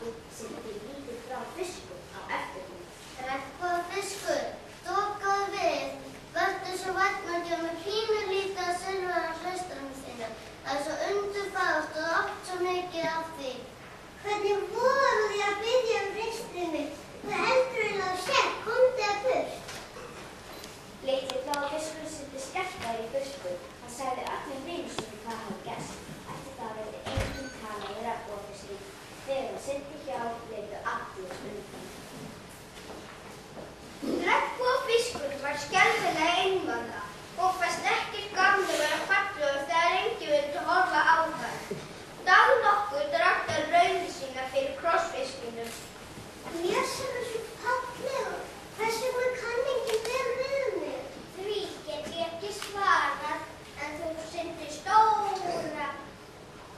aftur sigldi lítill grár fiskur á eftir honum. Regnbogafiskur, dokaðu við, vertu svo vænn að gefa mér pínulítið af silfraða hraustranum þínum. Það er svo undurfagurt og þú átt svo mikið af því. Hvernig voru þið að biðja hraustrin mitt? Það heldur eiginlega á sér, komdu að burt. Litli blái fiskurinn sigldi skelkaður í burtu. Hann sagði öllum vinum sínum hvað hafði gerst. Eftir það vildi enginn tala við regnbogafiskinn. Þegar hann sigldi hjá, litu allir undan. Regnbogafiskurinn var skelfilega einmana og fannst ekkert gaman að vera fallegur þegar enginn vildi horfa á hann. Dag nokkuð drakk hann raunir sína fyrir krossfiskinum. Mér sem er svo fallegur, hvers vegna kann enginn vel við mig? Því get ég ekki svarað, en þú syndir stóra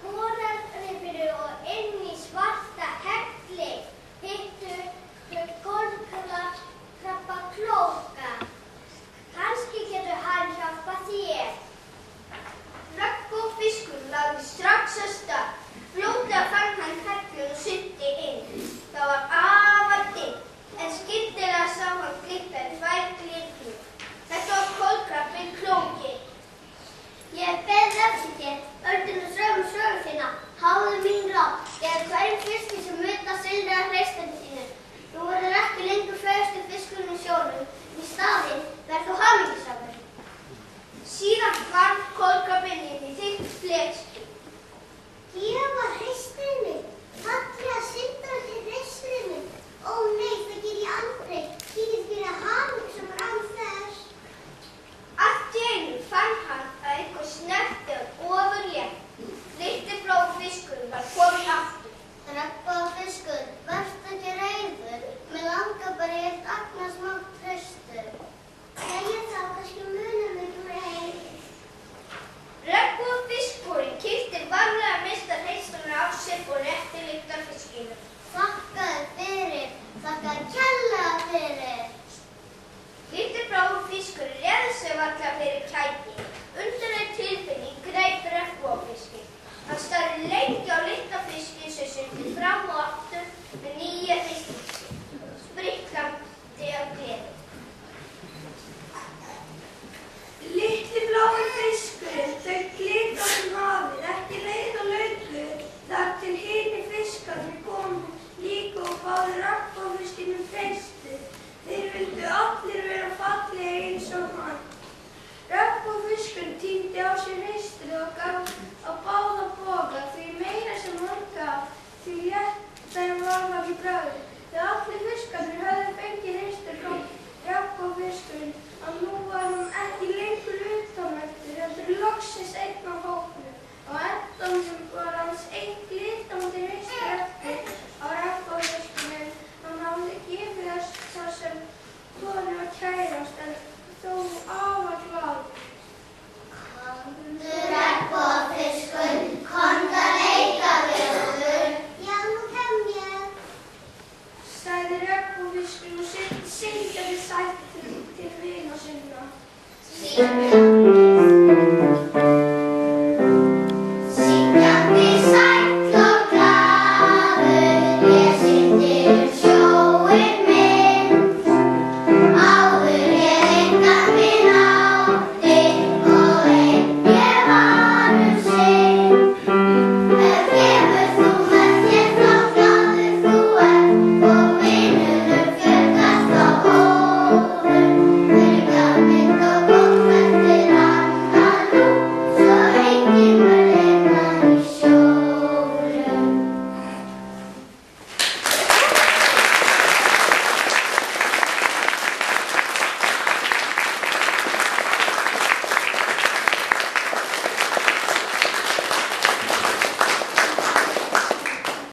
korallrifinu og inn í svarta helli. Hittu kolkrabba klóka. Kannski getur hann hjálpað þér. Regnbogafiskurinn lagði strax af stað. Fljótlega fann hann hellu og synti inn. Það var afar dimmt, en skyndilega sá hann glytta tvær glyrnur. Þetta var kolkrabbinn Klóki. Ég hef beðið eftir þér, öldin og sögu þína. Háðu mín ráð, gerðu hverjum fiski sem vita silfraða hraustranum þínu. Nú verður ekki lengur frægasti fiskurinn í sjónum. Í staðinn verð þú hamingjusamur. Síðan hvarf kolkrabbinn inn í þykkt flekský. Hér var hreistrið mitt, fallega silfraði hreistrið mitt. Ó nei, það ger ég aldrei. Ég get verið hamingjusamur án þess. Allt í einu fann hann að eitthvað snerti hann ofurlétt. Litli blái fiskurinn var kominn aftur. Regnbogafiskur, vertu ekki reiður. Mig langar bara í eitt agnarsmátt hraustur. Jæja þá, kannski munum við greið. Regnbogafiskurinn kippti varlega mistar hreistrana af sér og rétti litla fiskinum. Þakkaðu fyrir, þakkaðu kærlega fyrir. Litli blái fiskurinn réði sig varla fyrir kæti. Undarleg tilfinning greip regnbogafiskinn. Hann starði lengi á litla fiskinn sem synti fram og aftur með nýja hreistringsi, spriklandi af gleði. Litli blái fiskurinn þaut glitt á hafið, ekki leið á löngu, þar til hinir fiskarnir komu líka og báðu regnbogafiskinum hreystu. Þeir vildu allir vera fallegir eins og hann. Regnbogafiskurinn tíndi á sér hreistrið og gaf á báða boga, því meira sem hann gaf, því léttara var hann í bragði. Þegar allir fiskarnir höfðu fengið hreistur kom regnbogafiskurinn að nú var hann ekki lengur utanveltur, heldur loksins einn af hópnum. Á endanum var hans einn glittandi hreistur eftir á regnbogafiskinum. Hann hafði gefið þess sem þorði að kærast, en þó afar glaður. Komdu regnbogafiskur, komdu að leika við okkur. Já, nú kem ég, sagði regnbogafiskurinn og sigldi sætt til vina sinna.